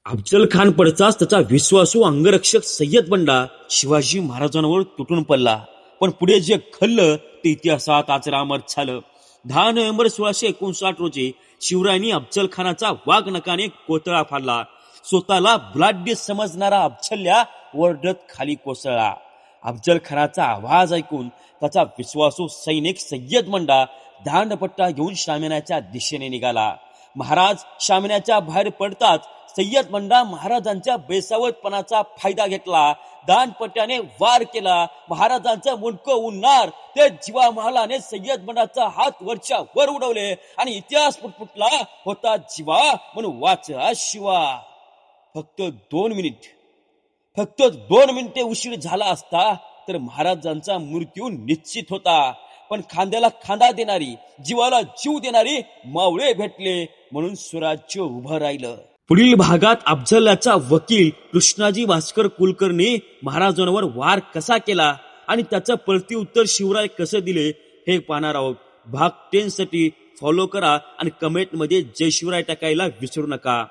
अफजल खान पडताच त्याचा विश्वासू अंगरक्षक सय्यद बंडा शिवाजी महाराजांवर तुटून पडला. पण पुढे जे घडलं ते इतिहासात अजरामर झालं. 10 नोव्हेंबर 1659 रोजी शिवरायांनी अफजल खानाचा वाघनखाने कोतळा फाडला. स्वतःला बलाढ्य समजणारा अफजल्या ओरडत खाली कोसळला. अफजल खानाचा आवाज ऐकून त्याचा विश्वासू सैनिक सय्यद बंडा दांडपट्टा घेऊन शामियानाच्या दिशेने निघाला. महाराज शामियानाच्या बाहेर पडताच सय्यद बंडा महाराजांच्या बेसावतपणाचा फायदा घेतला. दांडपट्ट्याने वार केला. महाराजांचं मुंडकं उडणार ते जीवा महालाने सय्यद बंडाचा हात वरच्या वर उडवले आणि इतिहास पुटपुटला होता जीवा म्हणून वाचा शिवा. फक्त 2 मिनिटे उशीर झाला असता तर महाराजांचा मृत्यू निश्चित होता. पण खांद्याला खांदा देणारी, जीवाला जीव देणारी मावळे भेटले म्हणून स्वराज्य उभं राहिलं. पुढील भागात अफजलाचा वकील कृष्णाजी भास्कर कुलकर्णी महाराजांवर वार कसा केला आणि त्याचं प्रत्युत्तर शिवराय कसं दिले हे पाहणार आहोत. भाग 10 साठी फॉलो करा आणि कमेंटमध्ये जय शिवराय टाकायला विसरू नका.